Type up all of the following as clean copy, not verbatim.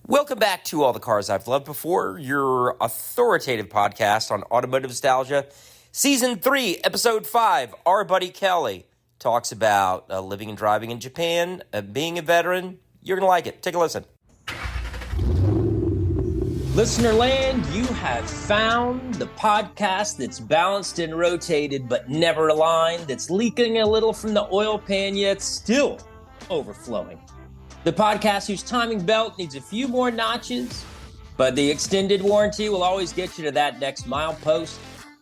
Welcome back to All the Cars I've Loved Before, your authoritative podcast on automotive nostalgia. Season 3, Episode 5, our buddy Kelly talks about living and driving in Japan, being a veteran. You're going to like it. Take a listen. Listener land, you have found the podcast that's balanced and rotated but never aligned, that's leaking a little from the oil pan yet still overflowing. The podcast whose timing belt needs a few more notches, but the extended warranty will always get you to that next milepost,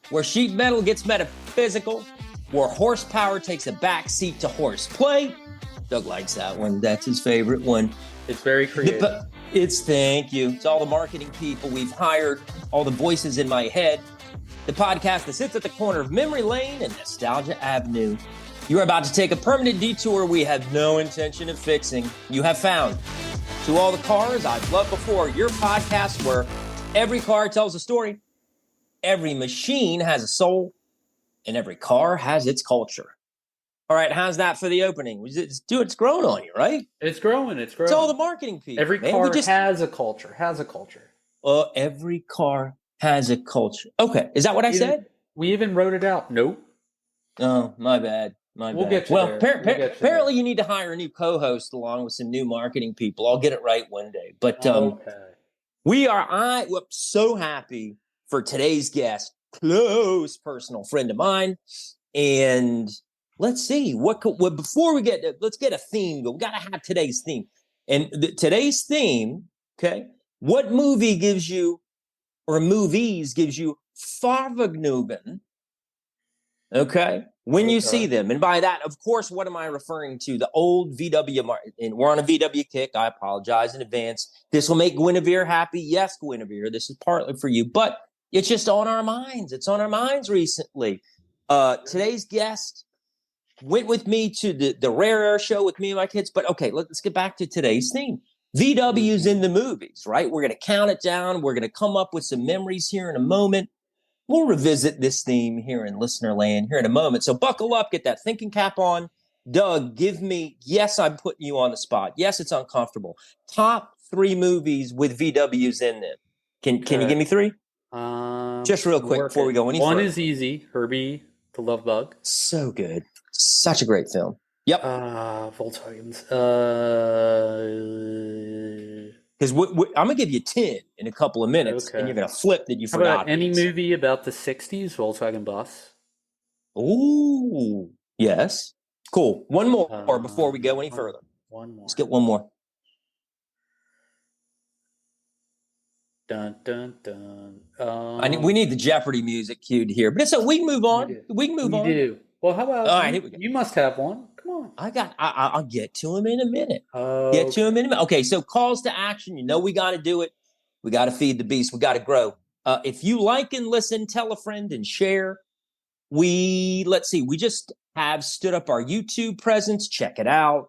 where sheet metal gets metaphysical, where horsepower takes a back seat to horseplay. Doug likes that one. That's his favorite one. It's very creative. Thank you. It's all the marketing people we've hired, all the voices in my head. The podcast that sits at the corner of Memory Lane and Nostalgia Avenue. You're about to take a permanent detour we have no intention of fixing. You have found To All the Cars I've Loved Before, your podcast where every car tells a story, every machine has a soul, and every car has its culture. All right, how's that for the opening? It's growing on you, right? It's growing. It's all the marketing people. Every car has a culture. Every car has a culture. Okay, is that what I said? We even wrote it out. Nope. Oh, my bad. We'll get you there. Apparently you need to hire a new co-host along with some new marketing people. I'll get it right one day. But I'm so happy for today's guest, close personal friend of mine. And let's see, before we let's get a theme. We got to have today's theme. And today's theme, okay, what movie gives you, or movies gives you Fahrvergnügen, okay, when you see them? And by that, of course, what am I referring to? The old VW, and we're on a VW kick. I apologize in advance. This will make Guinevere happy. Yes, Guinevere, this is partly for you, but it's just on our minds. It's on our minds recently. Today's guest went with me to the Rare Air show with me and my kids. But okay, let's get back to today's theme. VW's in the movies, right? We're going to count it down. We're going to come up with some memories here in a moment. We'll revisit this theme here in listener land here in a moment. So buckle up, get that thinking cap on. Doug, give me, yes, I'm putting you on the spot. Yes, it's uncomfortable. Top 3 movies with VW's in them. Can you give me 3? Just real quick before we go any further. One is easy. Herbie the Love Bug. So good. Such a great film. Yep. Volkswagens. Because I'm going to give you 10 in a couple of minutes, and you're going to flip that you forgot. About any movie about the 60s, Volkswagen Bus? Ooh, yes. Cool. One more before we go any further. One more. Let's get one more. Dun, dun, dun. We need the Jeopardy music cued here. But so we can move on. We can move on. We do. Well, how about all right, here we go. You must have one. Come on. I'll get to him in a minute. Okay, so calls to action. We got to do it. We got to feed the beast. We got to grow. If you like and listen, tell a friend and share. We just have stood up our YouTube presence. Check it out.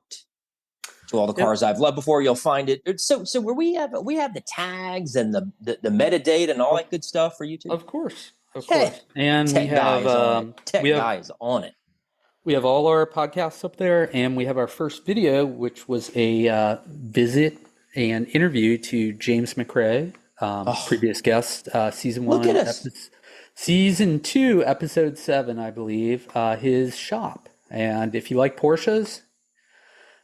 To All the Cars I've Loved Before, you'll find it. So where we have the tags and the metadata and all that good stuff for YouTube. Of course. And we have guys on it. We have all our podcasts up there, and we have our first video, which was a visit and interview to James McRae, previous guest, season 1. Look at us. Season 2, episode 7, I believe, his shop. And if you like Porsches,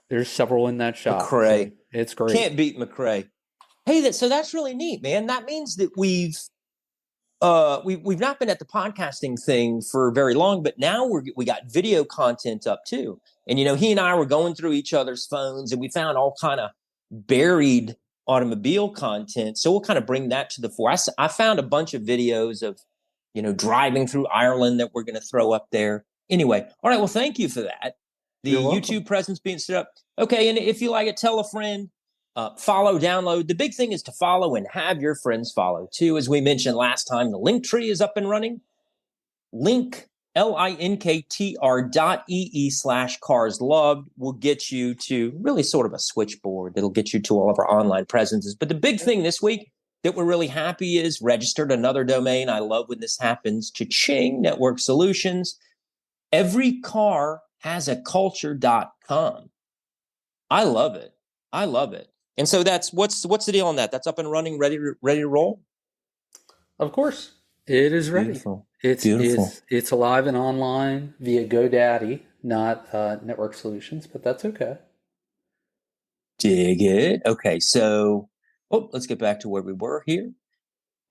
there's several in that shop. McRae. So it's great. Can't beat McRae. Hey, so that's really neat, man. That means that we've not been at the podcasting thing for very long, but now we got video content up too. And he and I were going through each other's phones, and we found all kind of buried automobile content. So we'll kind of bring that to the fore. I found a bunch of videos of driving through Ireland that we're going to throw up there. Anyway, all right. Well, thank you for that. The YouTube presence being set up. Okay, and if you like it, tell a friend. Follow, download. The big thing is to follow and have your friends follow too. As we mentioned last time, the link tree is up and running. linktr.ee/carsloved will get you to really sort of a switchboard that'll get you to all of our online presences. But the big thing this week that we're really happy is registered another domain. I love when this happens. Cha-ching, Network Solutions. Every car has a culture.com. I love it. And so what's the deal on that? That's up and running, ready to roll. Of course, it is ready. Beautiful. It's alive and online via GoDaddy, not Network Solutions, but that's okay. Dig it. Okay, so let's get back to where we were here.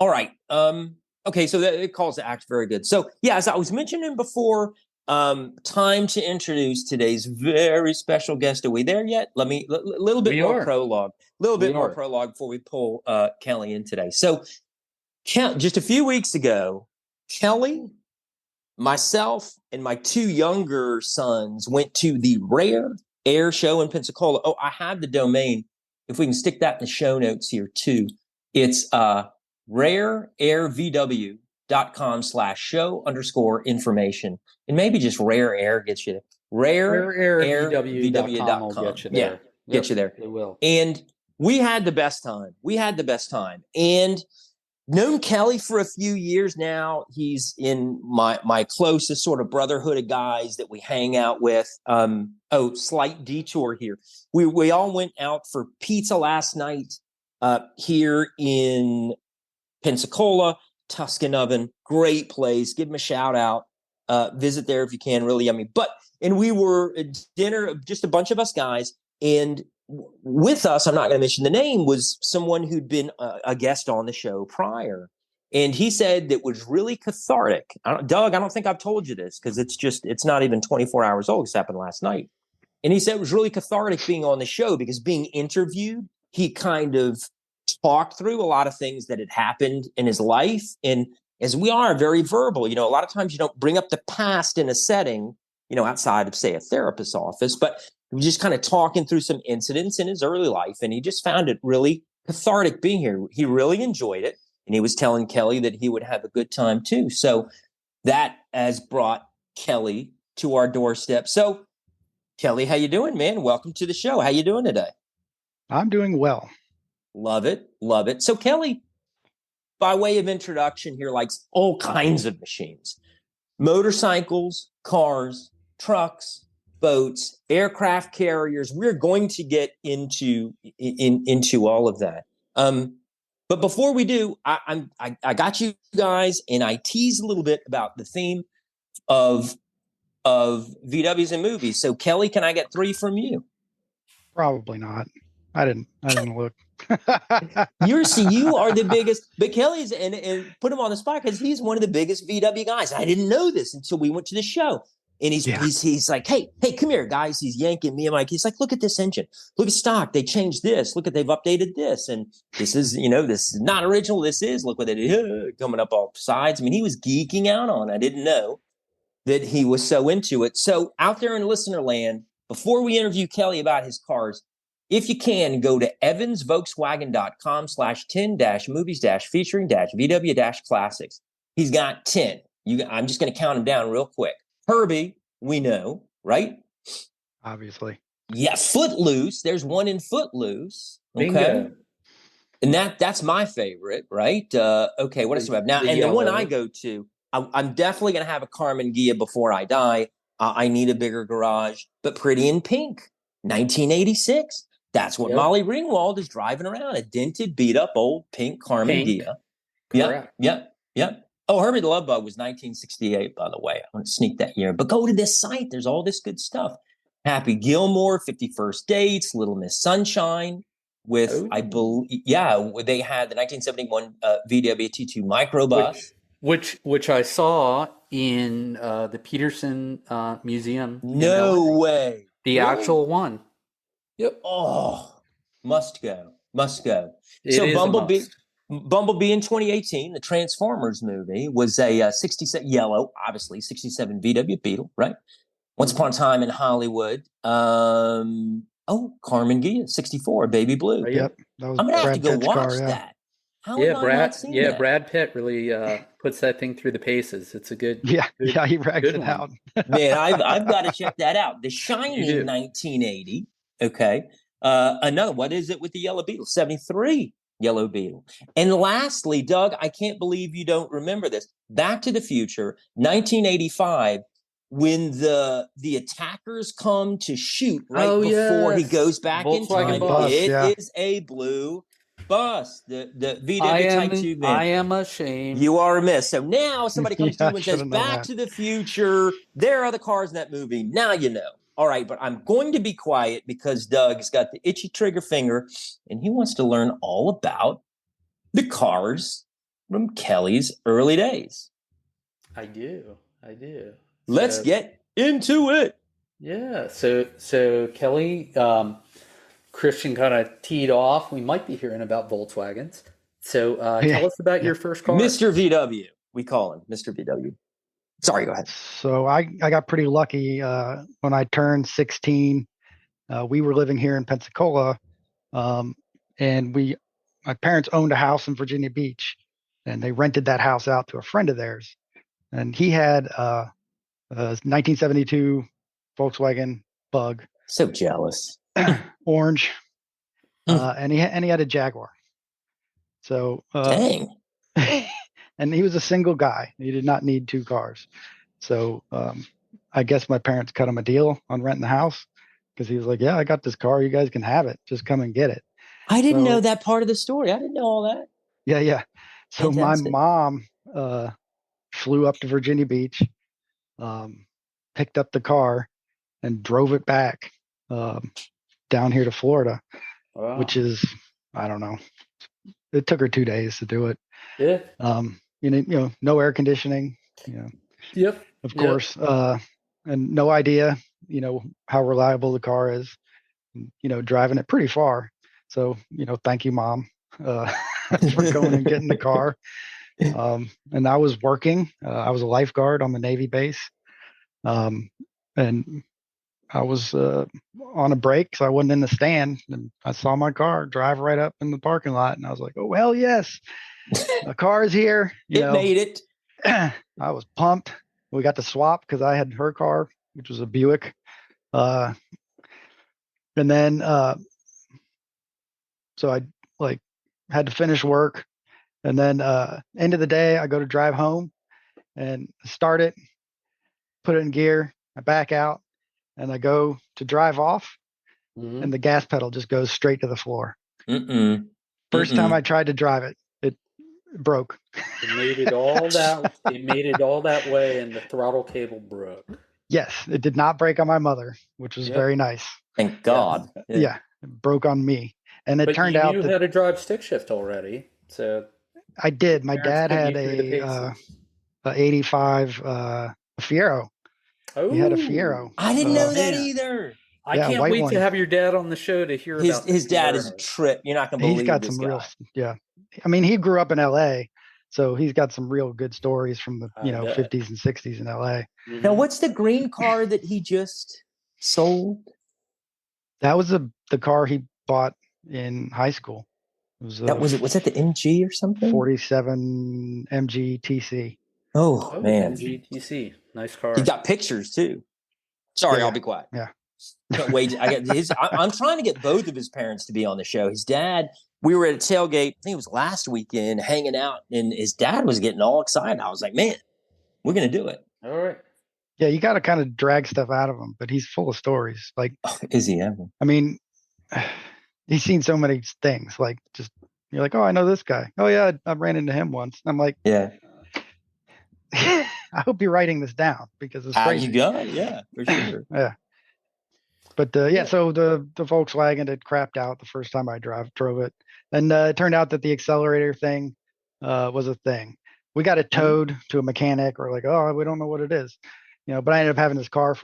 All right. Okay, so it calls to act very good. So yeah, as I was mentioning before, time to introduce today's very special guest. Are we there yet? Let me little bit more prologue. A little bit more prologue before we pull Kelly in today. So just a few weeks ago, Kelly, myself, and my two younger sons went to the Rare Air Show in Pensacola. Oh, I have the domain. If we can stick that in the show notes here too. It's rareairvw.com/show_information. And maybe just Rare Air gets you there. Rareairvw.com will get you there. Yeah, get you there. It will. And we had the best time. And known Kelly for a few years now. He's in my closest sort of brotherhood of guys that we hang out with. Slight detour here. We all went out for pizza last night here in Pensacola, Tuscan Oven. Great place. Give him a shout out. Visit there if you can. Really yummy. And we were at dinner, just a bunch of us guys, and with us, I'm not going to mention the name, was someone who'd been a guest on the show prior. And he said that was really cathartic. Doug, I don't think I've told you this because it's not even 24 hours old. This happened last night. And he said it was really cathartic being on the show because being interviewed, he kind of talked through a lot of things that had happened in his life. And as we are very verbal, a lot of times you don't bring up the past in a setting, outside of, say, a therapist's office, but we just kind of talking through some incidents in his early life. And he just found it really cathartic being here. He really enjoyed it. And he was telling Kelly that he would have a good time too. So that has brought Kelly to our doorstep. So Kelly, how you doing, man? Welcome to the show. How you doing today? I'm doing well. Love it. So Kelly, by way of introduction here, likes all kinds of machines, motorcycles, cars, trucks, boats, aircraft carriers. We're going to get into all of that. But before we do, I got you guys, and I teased a little bit about the theme of VWs and movies. So Kelly, can I get 3 from you? Probably not. I didn't look. You are the biggest, but Kelly's and put him on the spot because he's one of the biggest VW guys. I didn't know this until we went to the show. And he's like, hey, come here, guys. He's yanking me. He's like, look at this engine. Look at stock. They changed this. Look at, they've updated this. And this is, this is not original. This is, look what they did, coming up all sides. He was geeking out on it. I didn't know that he was so into it. So out there in listener land, before we interview Kelly about his cars, if you can, go to evansvolkswagen.com/10-movies-featuring-VW-classics. He's got 10. I'm just going to count them down real quick. Herbie, we know, right? Obviously. Yeah, Footloose. There's one in Footloose. Okay. Bingo. And that's my favorite, right? Okay, what else do we have? Now, and the one I go to, I'm definitely going to have a Carmen Ghia before I die. I need a bigger garage, but Pretty in Pink, 1986. That's what Molly Ringwald is driving around, a dented, beat-up old pink Carmen Ghia. Yep. Oh, Herbie the Love Bug was 1968, by the way. I want to sneak that year. But go to this site. There's all this good stuff. Happy Gilmore, 51st Dates, Little Miss Sunshine with, I believe, they had the 1971 VW T2 microbus. Which I saw in the Peterson Museum. No way. The actual one. Yep. Oh, must go. So Bumblebee in 2018, the Transformers movie, was a 67 yellow, obviously 67 VW Beetle, right? Once Upon a Time in Hollywood. Carmen Ghia, 64, Baby Blue. Yep. I'm gonna have to go watch that. How have I not seen that? Brad Pitt really puts that thing through the paces. It's a good. He rags it out. Man, I've got to check that out. The Shining, 1980. Okay. Another, what is it with the Yellow Beetle? 73 Yellow Beetle. And lastly, Doug, I can't believe you don't remember this. Back to the Future, 1985, when the attackers come to shoot right Oh, before he yes. goes back in Volkswagen time. bus, It yeah. is a blue bus. The I VW Type 2 van. am ashamed. You are remiss. So now somebody comes Yeah, to you and says, should've known Back that. to the Future. There are the cars in that movie. Now you know. All right, but I'm going to be quiet because Doug's got the itchy trigger finger and he wants to learn all about the cars from Kelly's early days. I do. Let's So, get into it. Yeah. So Kelly, Christian kind of teed off. We might be hearing about Volkswagens. So tell us about your first car. Mr. VW. We call him Mr. VW. Sorry, go ahead. So I got pretty lucky when I turned 16. We were living here in Pensacola, and my parents owned a house in Virginia Beach, and they rented that house out to a friend of theirs. And he had a 1972 Volkswagen Bug, So jealous. orange, and he had a Jaguar. So Dang. and he was a single guy. He did not need two cars. So I guess my parents cut him a deal on renting the house because he was like, yeah, I got this car. You guys can have it. Just come and get it. I didn't know that part of the story. I didn't know all that. Yeah. So Fantastic. my mom flew up to Virginia Beach, picked up the car, and drove it back down here to Florida, which is, I don't know. It took her 2 days to do it. Yeah. No air conditioning. Yep. Of course. And no idea, how reliable the car is. Driving it pretty far. So, thank you, Mom, for going and getting the car. And I was working. I was a lifeguard on the Navy base. And I was on a break, so I wasn't in the stand. And I saw my car drive right up in the parking lot. And I was like, oh, hell yes. The car is here. Made it. I was pumped. We got to swap because I had her car, which was a Buick. And then, so I had to finish work. And then end of the day, I go to drive home and start it, put it in gear. I back out and I go to drive off. And the gas pedal just goes straight to the floor. First time I tried to drive it, it broke. It made it all that. It made it all that way, and the throttle cable broke. Yes, it did not break on my mother, which was very nice. Thank God. Yeah, it broke on me, and it turned out you knew how to drive stick shift already, so I did. My dad had a 85 Fiero. He had a Fiero. I didn't know that either. I can't wait to have your dad on the show to hear about his dad is a trip. You're not gonna believe he's got this some guy. real I mean, he grew up in LA, so he's got some real good stories from the 50s and 60s in LA. Now, what's the green car that he just sold? That was the car he bought in high school. It was was that the MG or something? 47 MG TC. Oh man, MG TC, nice car. He got pictures too. Sorry, I'll be quiet. Yeah. Can't wait. I'm trying to get both of his parents to be on the show. His dad, we were at a tailgate, I think it was last weekend, hanging out, and his dad was getting all excited. I was like, man, we're going to do it. All right. Yeah, you got to kind of drag stuff out of him, but he's full of stories. Is he ever? I mean, he's seen so many things. You're like, oh, I know this guy. Oh, yeah, I ran into him once. I'm like, yeah. I hope you're writing this down because it's crazy. You got it, yeah, for sure. Yeah. But so the Volkswagen had crapped out the first time I drove it. And it turned out that the accelerator thing was a thing. We got it towed to a mechanic. We're like, oh, we don't know what it is. But I ended up having this car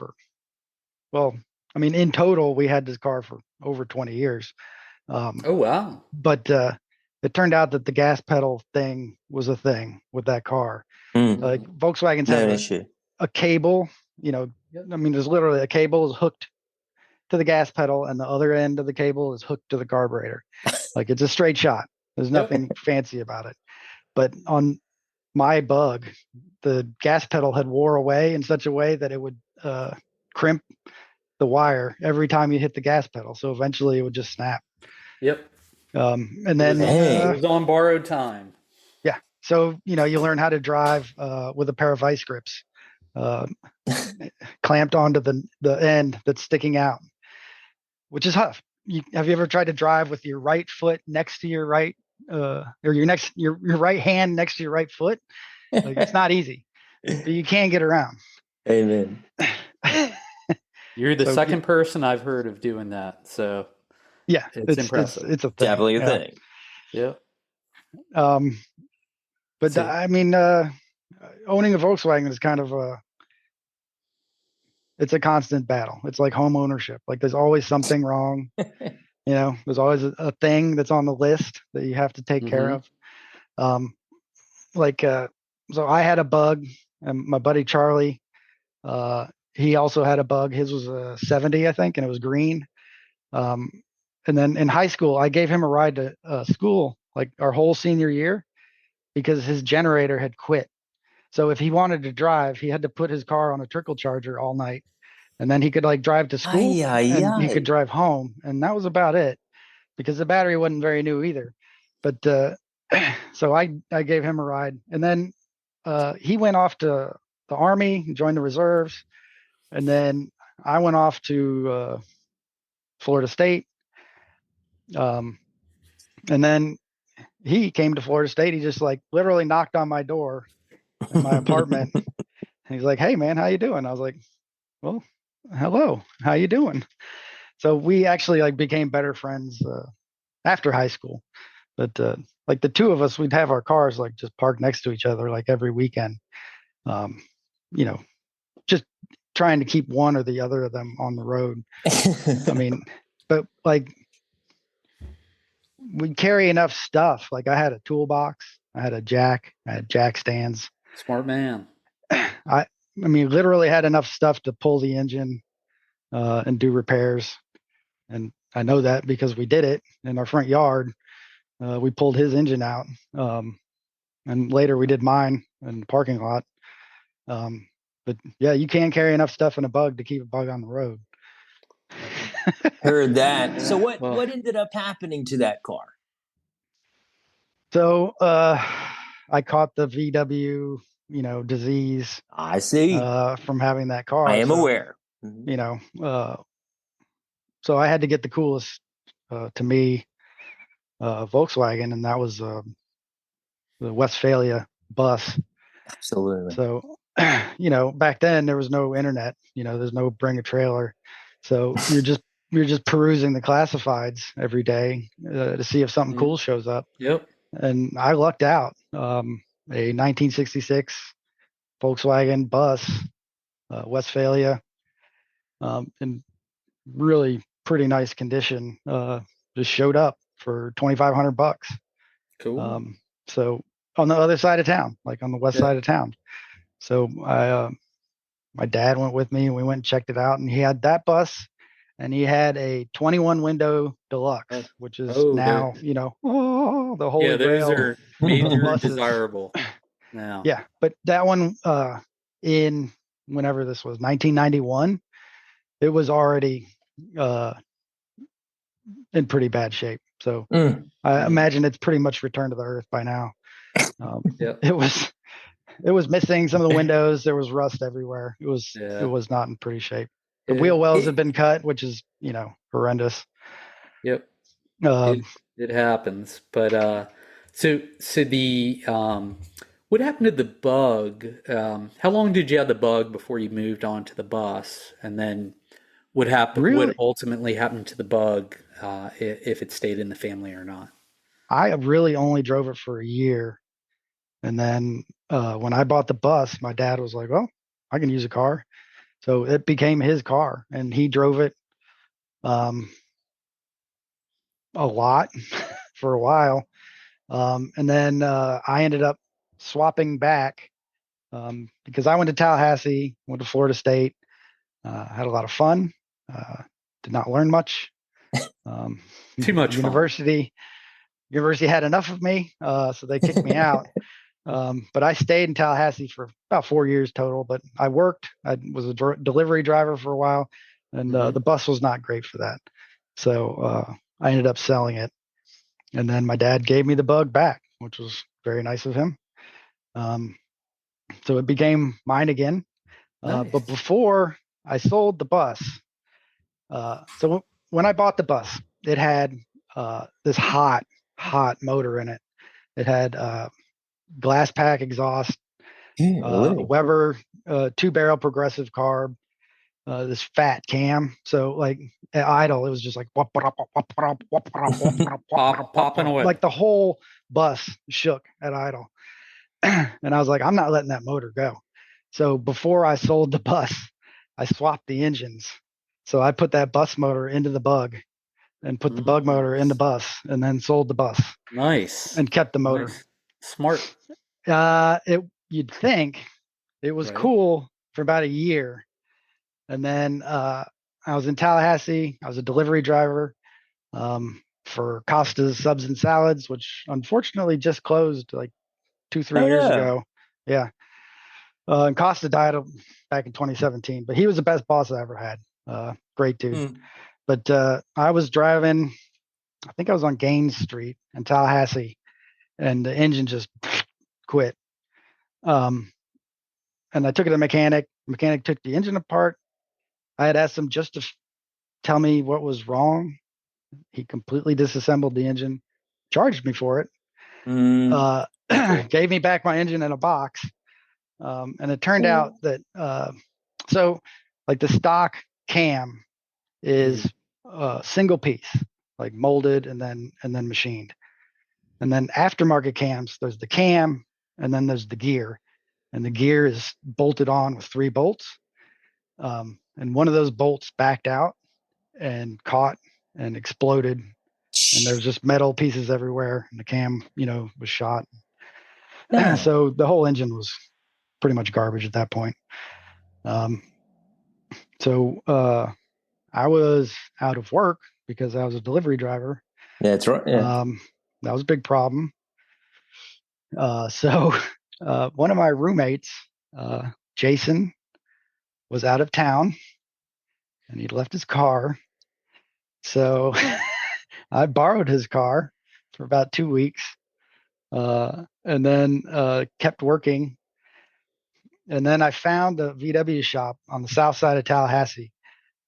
in total, we had this car for over 20 years. Oh, wow. But it turned out that the gas pedal thing was a thing with that car. Like Volkswagens have a cable, there's literally a cable is hooked to the gas pedal and the other end of the cable is hooked to the carburetor. It's a straight shot. There's nothing fancy about it. But on my Bug, the gas pedal had wore away in such a way that it would crimp the wire every time you hit the gas pedal. So eventually it would just snap. Yep. And then it was on borrowed time. Yeah. So, you learn how to drive with a pair of vice grips. clamped onto the end that's sticking out, which is tough. Have you ever tried to drive with your right foot next to your right, or your right hand next to your right foot? Like, it's not easy, but you can get around. Amen. You're the second person I've heard of doing that, so yeah, it's impressive. It's a thing. Definitely a thing. Yeah. But I mean, owning a Volkswagen is kind of it's a constant battle. It's like home ownership. Like, there's always something wrong. There's always a thing that's on the list that you have to take care of. So I had a bug, and my buddy Charlie, he also had a bug. His was a 70, I think, and it was green. And then in high school, I gave him a ride to school, like our whole senior year, because his generator had quit. So if he wanted to drive, he had to put his car on a trickle charger all night, and then he could like drive to school and he could drive home, and that was about it, because the battery wasn't very new either. But so I gave him a ride, and then he went off to the Army, joined the reserves, and then I went off to Florida State. And then he came to Florida State. He just like literally knocked on my door in my apartment. And he's like, "Hey man, how you doing?" I was like, "Well, hello, how you doing?" So we actually like became better friends after high school. But like the two of us, we'd have our cars like just parked next to each other like every weekend. Just trying to keep one or the other of them on the road. I mean, but like we carry enough stuff. Like I had a toolbox, I had a jack, I had jack stands. Smart man. I mean, literally had enough stuff to pull the engine and do repairs. And I know that because we did it in our front yard. We pulled his engine out. And later we did mine in the parking lot. But yeah, you can carry enough stuff in a bug to keep a bug on the road. Heard that. So what ended up happening to that car? So I caught the VW, disease. I see. From having that car. I am aware. So I had to get the coolest, to me, Volkswagen, and that was the Westphalia bus. Absolutely. So, back then there was no internet. There's no bring a trailer, so you're just perusing the classifieds every day to see if something cool shows up. Yep. And I lucked out. A 1966 Volkswagen bus, Westphalia, in really pretty nice condition, just showed up for $2,500. Cool. So on the other side of town, like on the west side of town. So my dad went with me and we went and checked it out, and he had that bus, and he had a 21 window deluxe, which is now, the holy grail. Those are major desirable now. Yeah. But that one, in whenever this was 1991, it was already in pretty bad shape. So I imagine it's pretty much returned to the earth by now. It was missing some of the windows. There was rust everywhere. It was not in pretty shape. The wheel wells had been cut, which is, horrendous. Yep. It happens. But so the what happened to the bug? How long did you have the bug before you moved on to the bus? And then what happened? Really? What ultimately happened to the bug, if it stayed in the family or not? I really only drove it for a year. And then when I bought the bus, my dad was like, "Well, I can use a car." So it became his car, and he drove it a lot for a while. And then I ended up swapping back because I went to Tallahassee, went to Florida State, had a lot of fun, did not learn much. Too much University had enough of me, so they kicked me out. But I stayed in Tallahassee for about 4 years total. But I worked. I was a delivery driver for a while, and the bus was not great for that. So I ended up selling it. And then my dad gave me the bug back, which was very nice of him. So it became mine again. Nice. But before I sold the bus, so when I bought the bus, it had this hot motor in it. It had glass pack exhaust, Weber 2-barrel progressive carb, this fat cam. So like at idle, it was just like popping away. Like the whole bus shook at idle. And I was like, I'm not letting that motor go. So before I sold the bus, I swapped the engines. So I put that bus motor into the bug and put the bug motor in the bus and then sold the bus. Nice. And kept the motor. Nice. Smart. You'd think it was cool for about a year. And then I was in Tallahassee. I was a delivery driver for Costa's Subs and Salads, which unfortunately just closed like 2-3 years ago. Yeah. And Costa died back in 2017, but he was the best boss I ever had. Great dude. But I was driving, I think I was on Gaines Street in Tallahassee, and the engine just quit. And I took it to the mechanic. The mechanic took the engine apart. I had asked him just to tell me what was wrong. He completely disassembled the engine, charged me for it, gave me back my engine in a box. And it turned out that, so like the stock cam is a single piece, like molded and then machined. And then aftermarket cams, there's the cam and then there's the gear. And the gear is bolted on with 3 bolts. And one of those bolts backed out and caught and exploded. And there's just metal pieces everywhere. And the cam, was shot. So the whole engine was pretty much garbage at that point. So I was out of work because I was a delivery driver. Yeah, that's right. Yeah. That was a big problem. So one of my roommates, Jason, was out of town and he'd left his car. So I borrowed his car for about 2 weeks and then kept working. And then I found a VW shop on the south side of Tallahassee.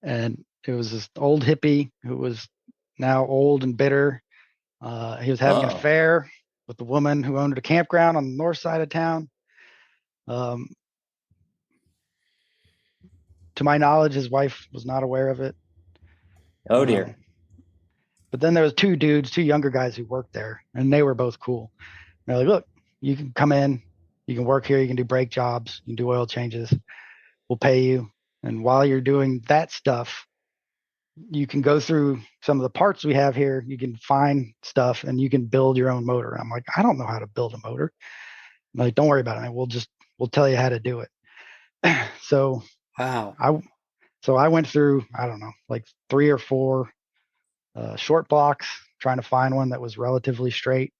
And it was this old hippie who was now old and bitter. He was having an affair with the woman who owned a campground on the north side of town. To my knowledge, his wife was not aware of it. Oh, dear. But then there was 2 younger guys who worked there, and they were both cool. They're like, look, you can come in, you can work here, you can do brake jobs, you can do oil changes. We'll pay you. And while you're doing that stuff, you can go through some of the parts we have here. You can find stuff and you can build your own motor. I'm like, I don't know how to build a motor. I'm like, don't worry about it. We'll tell you how to do it. So wow. I went through, I don't know, like 3 or 4 short blocks trying to find one that was relatively straight.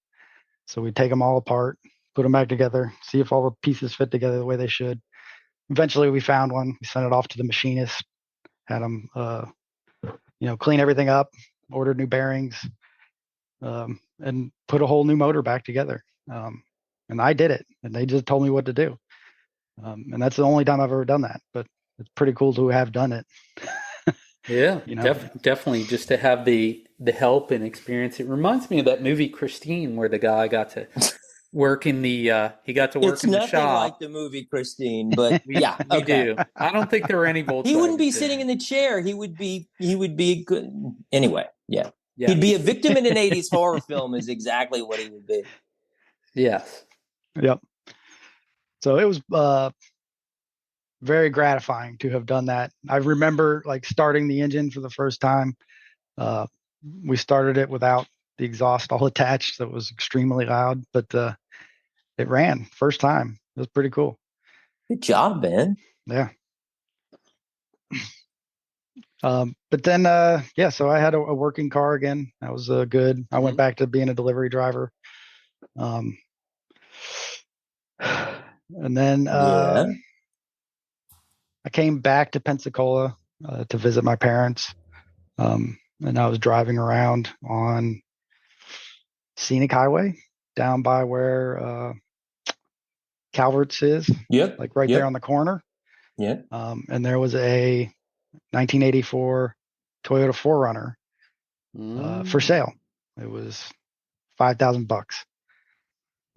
So we take them all apart, put them back together, see if all the pieces fit together the way they should. Eventually we found one. We sent it off to the machinist, had them, clean everything up, ordered new bearings, and put a whole new motor back together. And I did it, and they just told me what to do. And that's the only time I've ever done that, but it's pretty cool to have done it. Yeah, definitely just to have the help and experience. It reminds me of that movie Christine, where the guy got to work in the It's in the shop. It's nothing like the movie Christine, but yeah, we do. I don't think there were any Volkswagen. He wouldn't be sitting in the chair. He would be good. Anyway, yeah. He'd be a victim in an 80s horror film is exactly what he would be. Yes. Yep. So it was very gratifying to have done that. I remember like starting the engine for the first time. We started it without the exhaust all attached, so it was extremely loud, but it ran first time. It was pretty cool. Good job, man. Yeah. But then, so I had a working car again. That was good. I went back to being a delivery driver. And then I came back to Pensacola to visit my parents. And I was driving around on Scenic Highway down by where Calvert's is. Yep. Like right there on the corner. Yeah. And there was a 1984 Toyota 4Runner for sale. It was $5,000.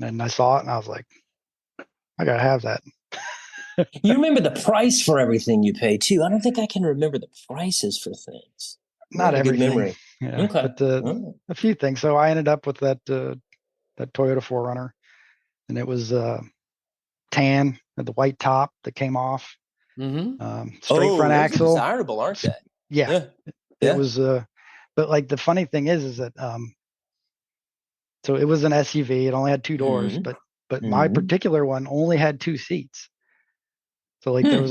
And I saw it and I was like, I gotta have that. You remember the price for everything you paid too. I don't think I can remember the prices for things. Not everything. Good memory. Yeah, okay. But a few things. So I ended up with that Toyota 4Runner, and it was tan, had the white top that came off. Straight front axle. Desirable, aren't they? Yeah. It was. But like the funny thing is that so it was an SUV. It only had two doors, but my particular one only had two seats. So like there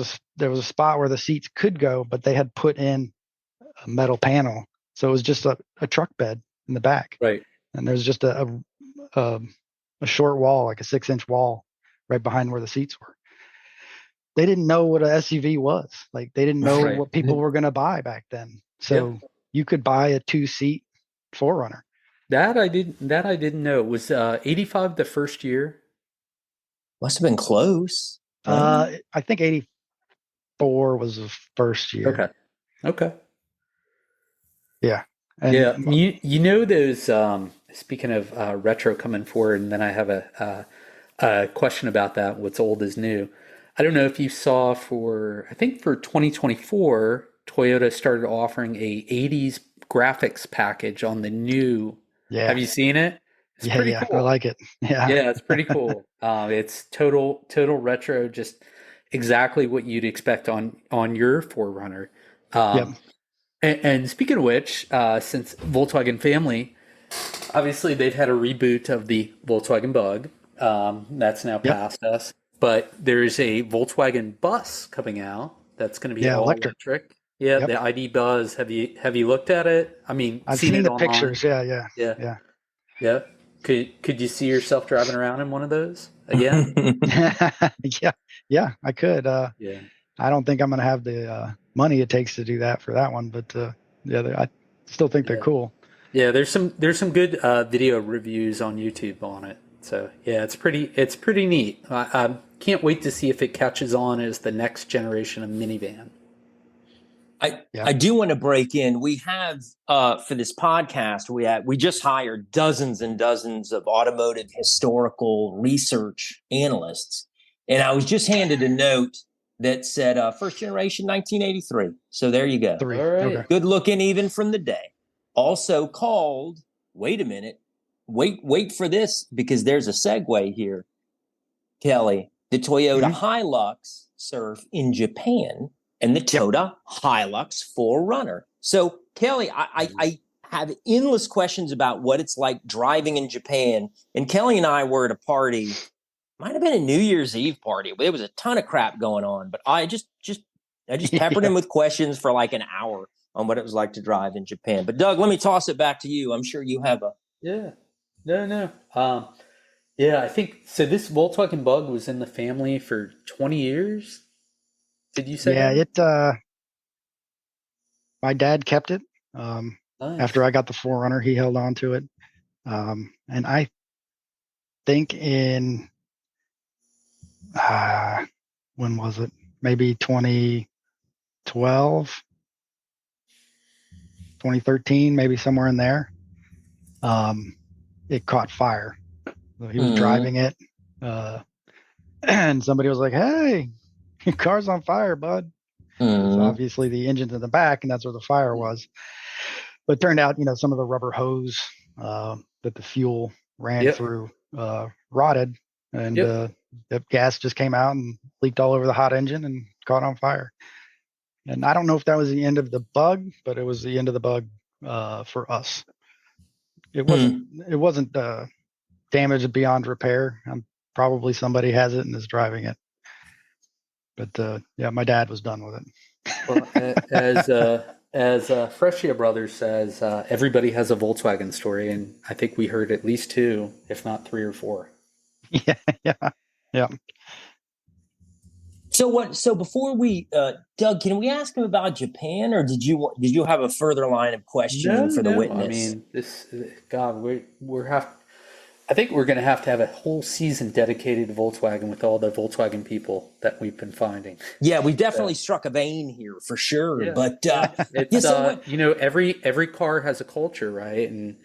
was a spot where the seats could go, but they had put in a metal panel, so it was just a truck bed in the back. Right. And there's just a short wall, like a 6-inch wall, right behind where the seats were. They didn't know what a SUV was. Like they didn't know what people were going to buy back then. So you could buy a 2-seat 4Runner. That I didn't know. Was 85 the first year? Must have been close. I think 84 was the first year. Okay. Yeah. And you know those. Speaking of retro coming forward, and then I have a question about that. What's old is new. I don't know if you saw for 2024, Toyota started offering a 80s graphics package on the new. Yeah. Have you seen it? It's pretty cool. I like it. Yeah. Yeah, it's pretty cool. It's total retro, just exactly what you'd expect on your 4Runner. And speaking of which, since Volkswagen family, obviously they've had a reboot of the Volkswagen Bug. That's now past us. But there's a Volkswagen bus coming out that's going to be all electric. Yeah, the ID Buzz. Have you looked at it? I mean, I've seen the online. pictures. Yeah. Could you see yourself driving around in one of those again? Yeah, I could. I don't think I'm going to have the money it takes to do that for that one, but I still think they're cool. Yeah, there's some good video reviews on YouTube on it. So yeah, it's pretty neat. I can't wait to see if it catches on as the next generation of minivan. I do want to break in. We have for this podcast, we just hired dozens and dozens of automotive historical research analysts, and I was just handed a note that said first generation 1983. So there you go. All right. Okay. Good looking even from the day. Also called. Wait a minute. Wait for this, because there's a segue here, Kelly. The Toyota Hilux Surf in Japan and the Toyota Hilux 4Runner. So, Kelly, I have endless questions about what it's like driving in Japan. And Kelly and I were at a party, might have been a New Year's Eve party. There was a ton of crap going on, but I just peppered him with questions for like an hour on what it was like to drive in Japan. But Doug, let me toss it back to you. I'm sure you have a No. I think so. This Volkswagen Bug was in the family for 20 years. Did you say? Yeah, my dad kept it. Nice. After I got the 4Runner, he held on to it. And I think in when was it? Maybe 2012, 2013, maybe somewhere in there. It caught fire. So he was driving it, and somebody was like, "Hey, your car's on fire, bud." So obviously the engine's in the back, and that's where the fire was. But it turned out, some of the rubber hose that the fuel ran through rotted, and the gas just came out and leaked all over the hot engine and caught on fire. And I don't know if that was the end of the Bug, but it was the end of the Bug for us. It wasn't damaged beyond repair. Probably somebody has it and is driving it. But my dad was done with it. Well, as Freshia Brothers says, everybody has a Volkswagen story, and I think we heard at least 2, if not 3 or 4. Yeah. So before we, Doug, can we ask him about Japan, or did you have a further line of questioning for the witness? I mean, we're I think we're going to have a whole season dedicated to Volkswagen with all the Volkswagen people that we've been finding. Yeah, we definitely struck a vein here for sure. Yeah. But it's so what, every car has a culture, right? And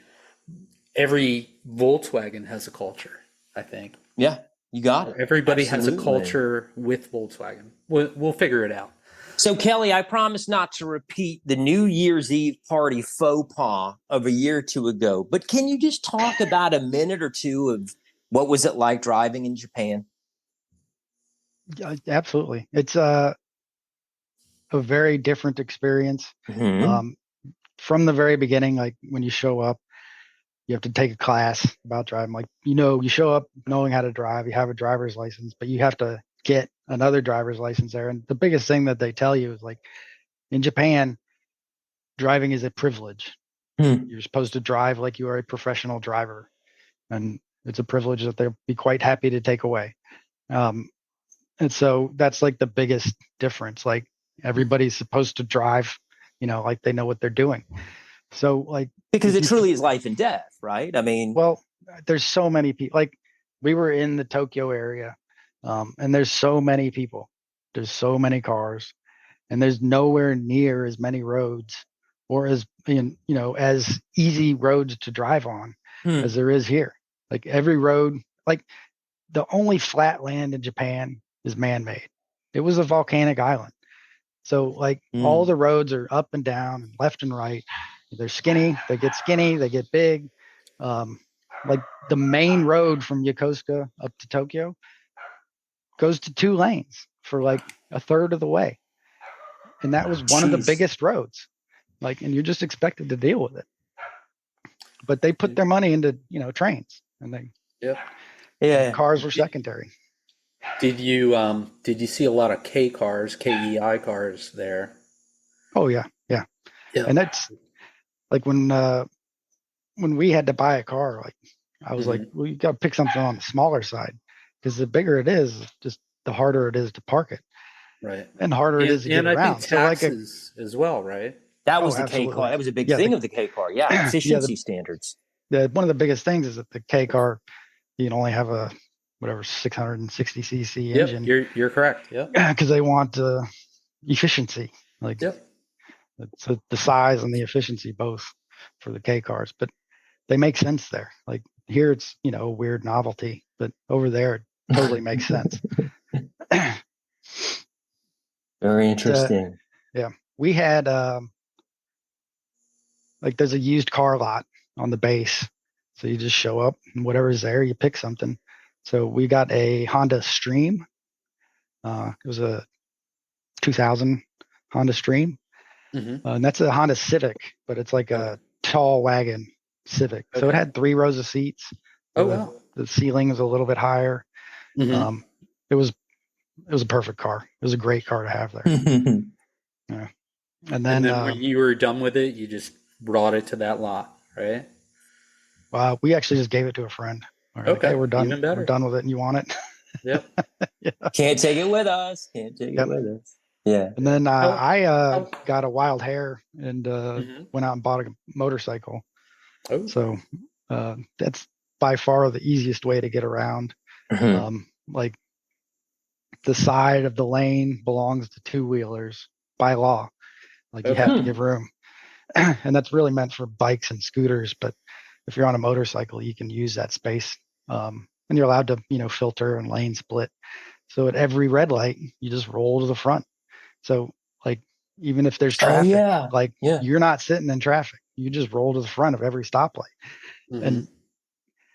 every Volkswagen has a culture, I think. Yeah, you got it. Everybody has a culture with Volkswagen. We'll figure it out. So, Kelly, I promise not to repeat the New Year's Eve party faux pas of a year or two ago, but can you just talk about a minute or two of what was it like driving in Japan? Yeah, absolutely. It's a very different experience. From the very beginning, like when you show up, you have to take a class about driving. Like, you show up knowing how to drive, you have a driver's license, but you have to get another driver's license there. And the biggest thing that they tell you is, like, in Japan, driving is a privilege. You're supposed to drive like you are a professional driver, and it's a privilege that they'll be quite happy to take away. And so that's like the biggest difference. Like, everybody's supposed to drive, like they know what they're doing. So, like, because it truly is life and death, right? I mean, well, there's so many people. Like, we were in the Tokyo area, and there's so many people, there's so many cars, and there's nowhere near as many roads or as as easy roads to drive on as there is here. Like, every road, like, the only flat land in Japan is man-made. It was a volcanic island. So, like, all the roads are up and down and left and right. They're skinny, they get big. Like, the main road from Yokosuka up to Tokyo goes to 2 lanes for like a third of the way. And that was one of the biggest roads. Like, and you're just expected to deal with it. But they put their money into, trains, and cars were secondary. Did you see a lot of KEI cars there? Oh yeah. And that's like when we had to buy a car, like, I was like, well, you got to pick something on the smaller side, because the bigger it is, just the harder it is to park it. Right. And harder it is to get around. I think taxes as well, right? That was the K car. That was a big thing of the K car. Yeah, efficiency standards. One of the biggest things is that the K car, you can only have a 660 cc engine. You're correct. Yeah. Because they want efficiency. Like, so the size and the efficiency both for the K cars, but they make sense there. Like, here it's a weird novelty, but over there it totally makes sense. Very interesting. We had like, there's a used car lot on the base, so you just show up and whatever's there, you pick something. So we got a Honda Stream. It was a 2000 Honda Stream. And that's a Honda Civic, but it's like a tall wagon Civic. So it had 3 rows of seats. Wow. The ceiling was a little bit higher. It was a perfect car. It was a great car to have there. Yeah. And then when you were done with it, you just brought it to that lot, right? We actually just gave it to a friend. Okay, like, hey, we're done. Even better. We're done with it, and you want it? Yep. Can't take it with us. Can't take it with us. Yeah. And then I got a wild hair and went out and bought a motorcycle. Oh. So that's by far the easiest way to get around. Like, the side of the lane belongs to 2-wheelers by law. Like, you have to give room. And that's really meant for bikes and scooters. But if you're on a motorcycle, you can use that space. And you're allowed to, filter and lane split. So at every red light, you just roll to the front. So, like, even if there's traffic, you're not sitting in traffic. You just roll to the front of every stoplight. And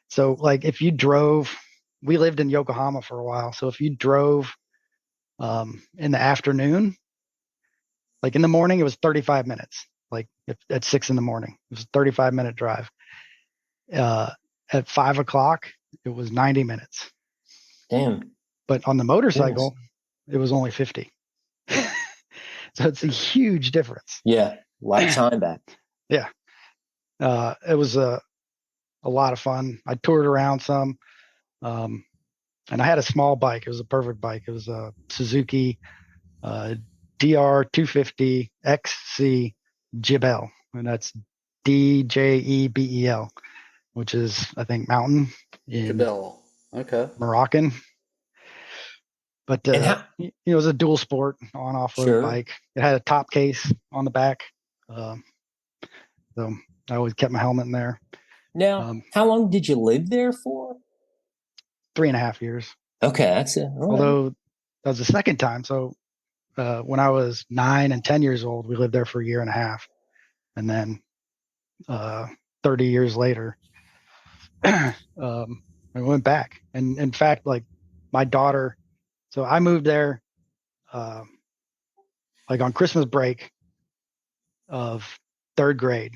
so, like, if you drove, we lived in Yokohama for a while. So if you drove in the afternoon, like in the morning, it was 35 minutes. Like, at 6 in the morning, it was a 35-minute drive. At 5 o'clock, it was 90 minutes. Damn. But on the motorcycle, it was only 50. So it's a huge difference. Yeah. A lot of time back. Yeah. It was a lot of fun. I toured around some. And I had a small bike. It was a perfect bike. It was a Suzuki DR250 XC Jebel. And that's DJEBEL, which is, I think, mountain. in Cabell. Okay. Moroccan. But it was a dual sport on off-road bike. It had a top case on the back. So I always kept my helmet in there. Now, how long did you live there for? 3.5 years. Okay, that's it. Although that was the second time. So when I was 9 and 10 years old, we lived there for 1.5 years. And then 30 years later, I went back. And in fact, like my daughter, so I moved there like on Christmas break of 3rd grade.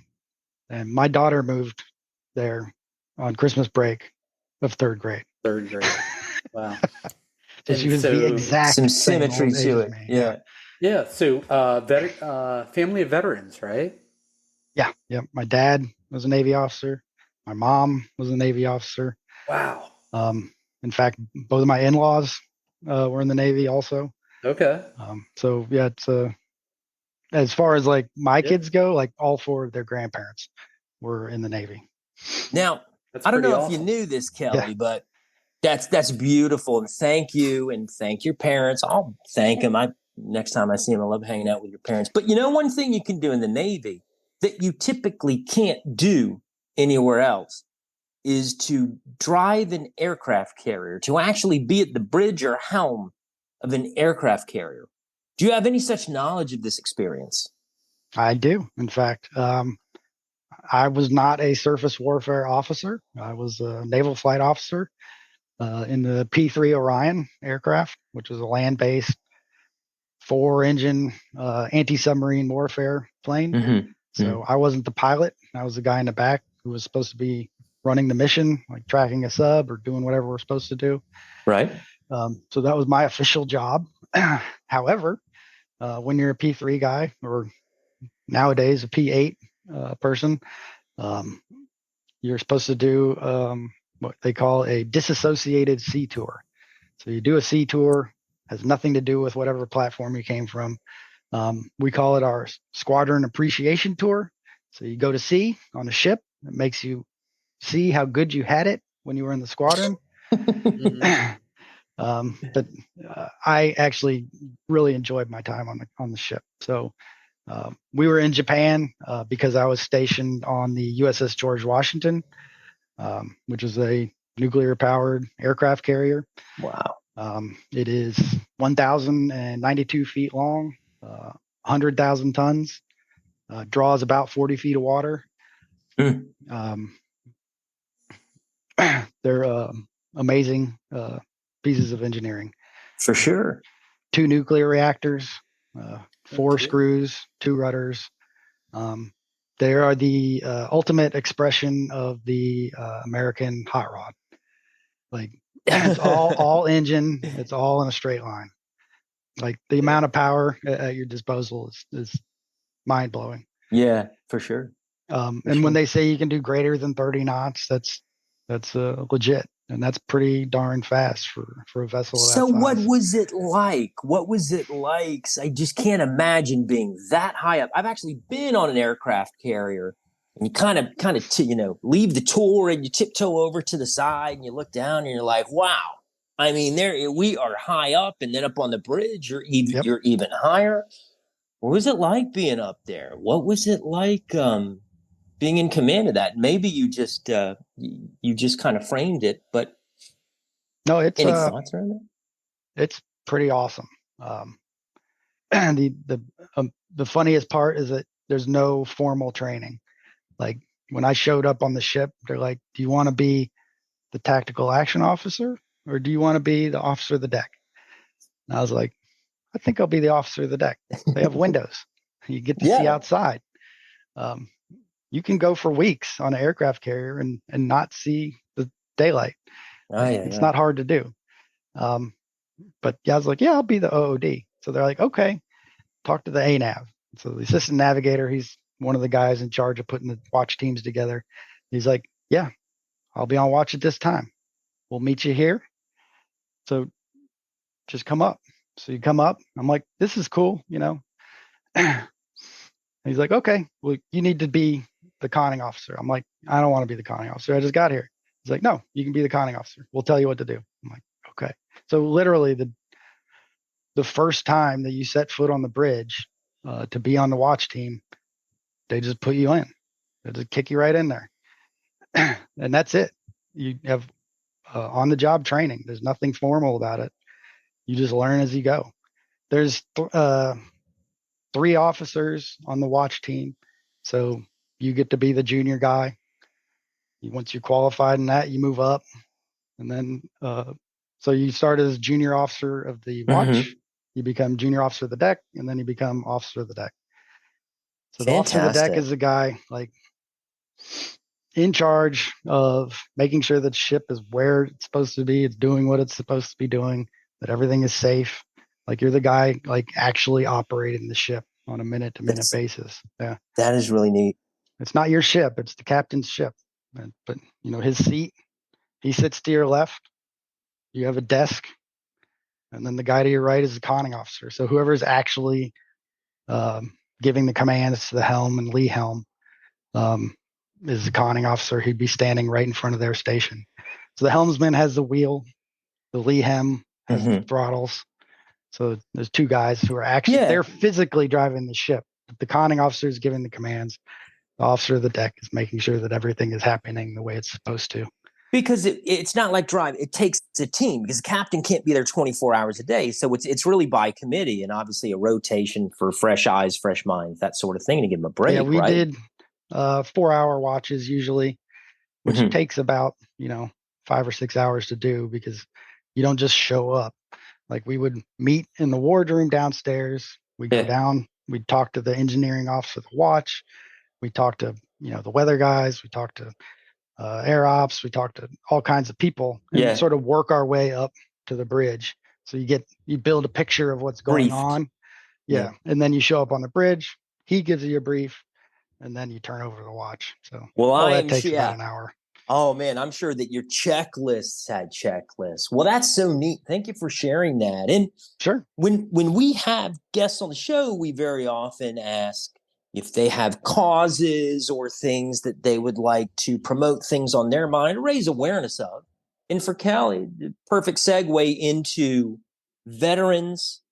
And my daughter moved there on Christmas break of 3rd grade. 3rd grade. Wow. So she was the exact some symmetry to it. Yeah. Yeah. So family of veterans, right? Yeah. Yeah. My dad was a Navy officer. My mom was a Navy officer. Wow. In fact, both of my in-laws were in the Navy also. Okay. So yeah, it's as far as like my kids go, like all 4 of their grandparents were in the Navy. Now, I don't know if you knew this, Kelly, but that's beautiful. And thank you, and thank your parents. I'll thank them. Next time I see them, I love hanging out with your parents. But one thing you can do in the Navy that you typically can't do anywhere else is to drive an aircraft carrier, to actually be at the bridge or helm of an aircraft carrier. Do you have any such knowledge of this experience? I do. In fact, I was not a surface warfare officer. I was a naval flight officer in the P-3 Orion aircraft, which was a land-based 4-engine anti-submarine warfare plane. Mm-hmm. So I wasn't the pilot. I was the guy in the back who was supposed to be running the mission, like tracking a sub or doing whatever we're supposed to do. Right. So that was my official job. However, when you're a P3 guy, or nowadays a P8 person, you're supposed to do what they call a disassociated sea tour. So you do a sea tour, has nothing to do with whatever platform you came from. We call it our squadron appreciation tour. So you go to sea on a ship. It makes you see how good you had it when you were in the squadron. But I actually really enjoyed my time on the ship. So we were in Japan because I was stationed on the USS George Washington, which is a nuclear-powered aircraft carrier. Wow. It is 1,092 feet long, 100,000 tons, draws about 40 feet of water. They're amazing pieces of engineering. For sure. 2 nuclear reactors, 4 screws, 2 rudders. They are the ultimate expression of the American hot rod. Like it's all engine. It's all in a straight line. Like the amount of power at your disposal is mind blowing. Yeah, for sure. When they say you can do greater than 30 knots, that's legit. And that's pretty darn fast for a vessel of that size. What was it like? I just can't imagine being that high up. I've actually been on an aircraft carrier, and you kind of leave the tour and you tiptoe over to the side and you look down and you're like, wow. I mean, we are high up, and then up on the bridge, you're even higher. What was it like being up there? What was it like being in command of that? Maybe you just kind of framed it, but no, it's any thoughts around it? It's pretty awesome. And the funniest part is that there's no formal training. Like when I showed up on the ship, they're like, "Do you want to be the tactical action officer, or do you want to be the officer of the deck?" And I was like, "I think I'll be the officer of the deck. They have windows. You get to see outside. You can go for weeks on an aircraft carrier and not see the daylight. It's not hard to do." But I was like, "Yeah, I'll be the OOD." So they're like, "Okay, talk to the ANAV." So the assistant navigator, he's one of the guys in charge of putting the watch teams together. He's like, "Yeah, I'll be on watch at this time. We'll meet you here. So just come up." So you come up. I'm like, "This is cool, He's like, "Okay, well, you need to be the conning officer." I'm like, "I don't want to be the conning officer. I just got here." He's like, no, you can be the conning officer. We'll tell you what to do. I'm like, okay. So literally the first time that you set foot on the bridge to be on the watch team, they just put you in. They just kick you right in there. And that's it. You have on the job training. There's nothing formal about it. You just learn as you go. There's 3 officers on the watch team. So you get to be the junior guy. Once you're qualified in that, you move up. And then, so you start as junior officer of the watch, you become junior officer of the deck, and then you become officer of the deck. So the officer of the deck is a guy like in charge of making sure that ship is where it's supposed to be. It's doing what it's supposed to be doing, that everything is safe. Like you're the guy like actually operating the ship on a minute to minute basis. Yeah. That is really neat. It's not your ship. It's the captain's ship. But his seat, he sits to your left. You have a desk, and then the guy to your right is the conning officer. So whoever's actually giving the commands to the helm and lee helm is the conning officer. He'd be standing right in front of their station. So the helmsman has the wheel, the lee helm has the throttles. So there's 2 guys who are actually they're physically driving the ship. The conning officer is giving the commands. The officer of the deck is making sure that everything is happening the way it's supposed to. Because it's not like drive. It takes a team because the captain can't be there 24 hours a day. So it's really by committee and obviously a rotation for fresh eyes, fresh minds, that sort of thing to give them a break. Yeah, we did 4-hour watches usually, which takes about 5 or 6 hours to do because you don't just show up. Like we would meet in the wardroom downstairs. We go down. We talk to the engineering officer of the watch. We talk to the weather guys. We talk to air ops. We talk to all kinds of people and sort of work our way up to the bridge. So you build a picture of what's going on. Yeah. And then you show up on the bridge. He gives you a brief, and then you turn over the watch. So all that takes about an hour. Oh man, I'm sure that your checklists had checklists. Well, that's so neat. Thank you for sharing that. And sure, when we have guests on the show, we very often ask if they have causes or things that they would like to promote things on their mind, raise awareness of. And for Kelly, the perfect segue into veterans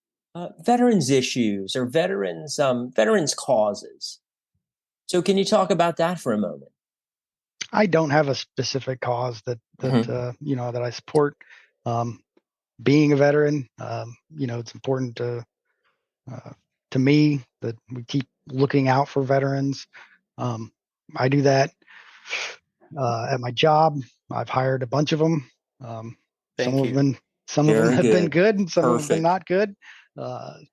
issues or veterans causes. So can you talk about that for a moment? I don't have a specific cause that I support. Being a veteran, it's important to me that we keep looking out for veterans. I do that at my job. I've hired a bunch of them. Some of them have been good, and some have been not good. The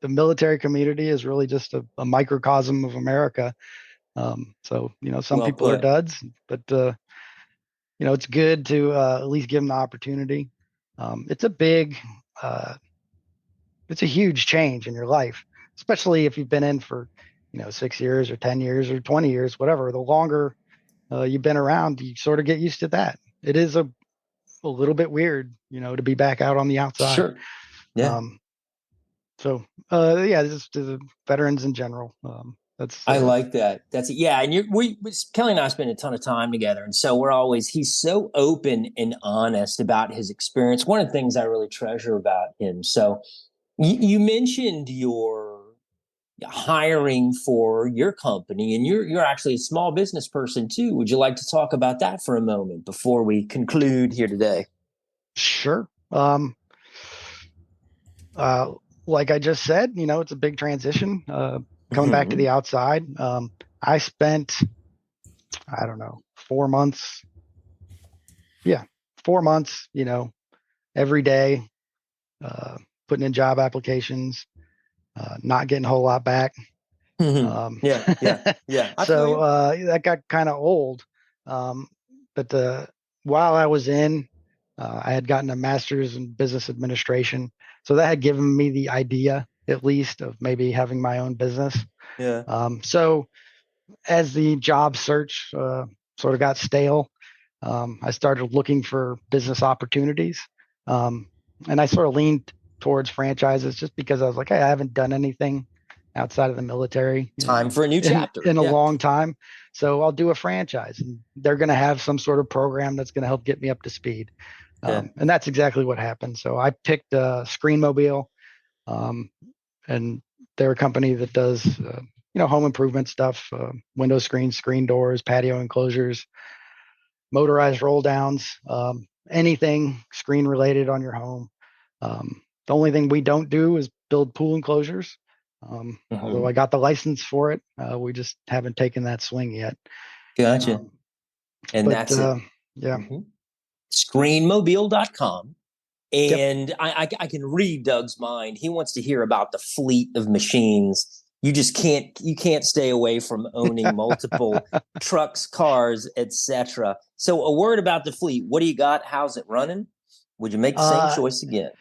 military community is really just a microcosm of America. So some people are duds, but it's good to at least give them the opportunity. It's a huge change in your life, especially if you've been in for 6 years or 10 years or 20 years, whatever. The longer you've been around, you sort of get used to that. It is a little bit weird, to be back out on the outside. Sure. Yeah. Just to the veterans in general. I like that. And Kelly and I spend a ton of time together. And so he's so open and honest about his experience. One of the things I really treasure about him. So you mentioned your hiring for your company, and you're actually a small business person too. Would you like to talk about that for a moment before we conclude here today? Sure. Like I just said, it's a big transition. Coming back to the outside, I spent, 4 months. Yeah, 4 months, every day, putting in job applications, not getting a whole lot back. Yeah. So that got kind of old. But while I was in, I had gotten a master's in business administration. So that had given me the idea, at least, of maybe having my own business. Yeah. So as the job search sort of got stale, I started looking for business opportunities. And I sort of leaned towards franchises just because I was like, hey, I haven't done anything outside of the military. Time for a new chapter. In a long time. So I'll do a franchise, and they're going to have some sort of program that's going to help get me up to speed. And that's exactly what happened. So I picked Screenmobile, and they're a company that does, home improvement stuff, window screens, screen doors, patio enclosures, motorized roll downs, anything screen related on your home. The only thing we don't do is build pool enclosures. Although I got the license for it, we just haven't taken that swing yet. Gotcha. That's it. Yeah. Screenmobile.com. And I can read Doug's mind. He wants to hear about the fleet of machines. You can't stay away from owning multiple trucks, cars, etc. So a word about the fleet. What do you got? How's it running? Would you make the same choice again?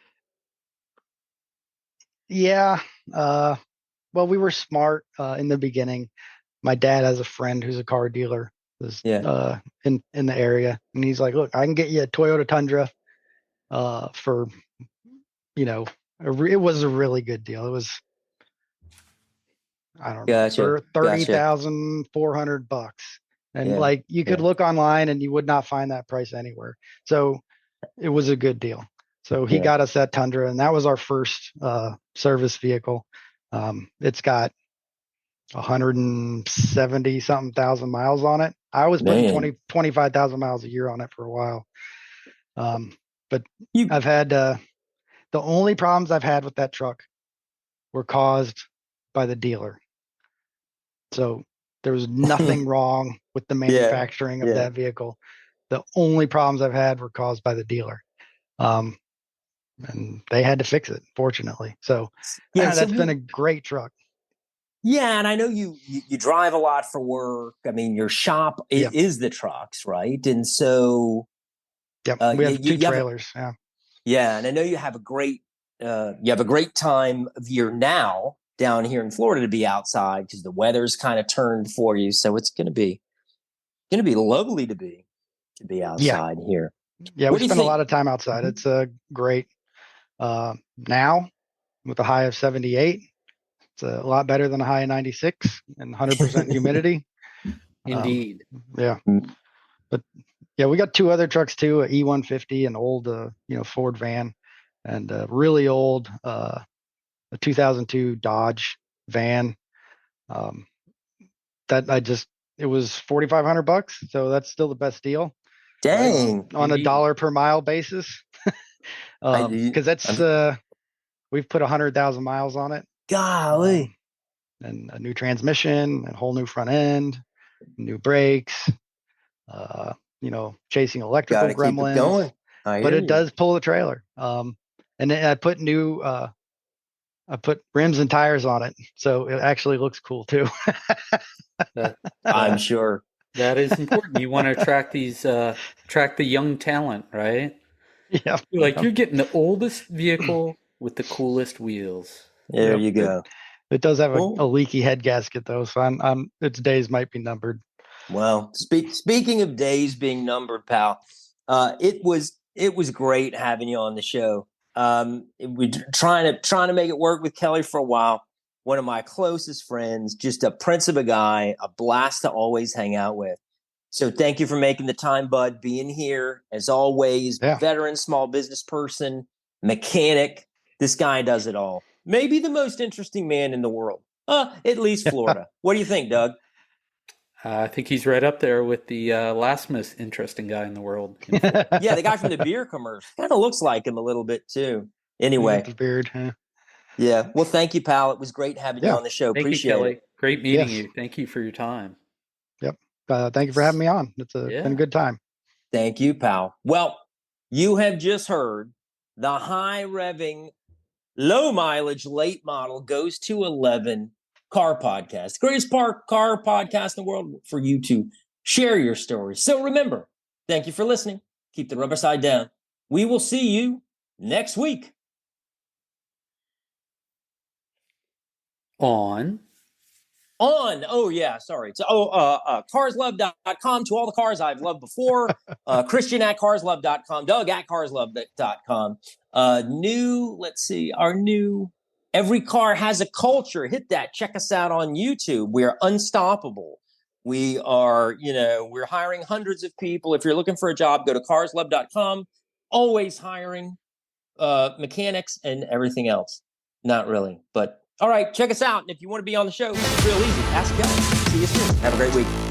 Yeah. Well, we were smart in the beginning. My dad has a friend who's a car dealer in the area, and he's like, "Look, I can get you a Toyota Tundra for, it was a really good deal. It was, I don't know, for $30,400, and you could look online and you would not find that price anywhere. So it was a good deal. So he got us that Tundra, and that was our first service vehicle. It's got 170 something thousand miles on it. I was putting 25,000 miles a year on it for a while. But I've had the only problems I've had with that truck were caused by the dealer. So there was nothing wrong with the manufacturing of that vehicle. The only problems I've had were caused by the dealer. And they had to fix it, fortunately. So that's been a great truck. Yeah, and I know you drive a lot for work. I mean, your shop is the trucks, right? And so we have two trailers. Yeah, and I know you have a great time of year now down here in Florida to be outside because the weather's kind of turned for you. So it's going to be lovely to be outside here. Yeah, we spend a lot of time outside. It's great. Now with a high of 78, it's a lot better than a high of 96 and 100% humidity. Indeed. But we got two other trucks too, a E150, an old Ford van, and a really old a 2002 Dodge van. It was $4,500, so that's still the best deal. Dang. On a dollar per mile basis. Because that's we've put 100,000 miles on it. Golly. And a new transmission, a whole new front end, new brakes, chasing electrical gremlins. Keep it going. But it does pull the trailer. And then I put rims and tires on it, so it actually looks cool too. I'm sure. That is important. You want to attract the young talent, right? Yeah. You're getting the oldest vehicle with the coolest wheels. There you go. It does have a leaky head gasket though, so its days might be numbered. Well, speaking of days being numbered, pal, it was great having you on the show. We're trying to make it work with Kelly for a while. One of my closest friends, just a prince of a guy, a blast to always hang out with. So thank you for making the time, bud, being here. As always, veteran, small business person, mechanic. This guy does it all. Maybe the most interesting man in the world, at least Florida. What do you think, Doug? I think he's right up there with the last most interesting guy in the world. Yeah, the guy from the beer commercial. Kind of looks like him a little bit, too. Anyway. The beard, huh? Yeah. Well, thank you, pal. It was great having you on the show. Appreciate Kelly. it. Great meeting you. Thank you for your time. Yep. Thank you for having me on. It's been a good time. Thank you, pal. Well, you have just heard the high-revving, low-mileage, late model goes to 11 car podcast. Greatest car podcast in the world for you to share your story. So remember, thank you for listening. Keep the rubber side down. We will see you next week. On. Oh, yeah, sorry. So, carslove.com to all the cars I've loved before. Christian at carslove.com. Doug at carslove.com. Our new Every car has a culture. Hit that. Check us out on YouTube. We are unstoppable. We are, we're hiring hundreds of people. If you're looking for a job, go to carslub.com. Always hiring mechanics and everything else. Not really, but all right, check us out. And if you want to be on the show, it's real easy. Ask Kelly. See you soon. Have a great week.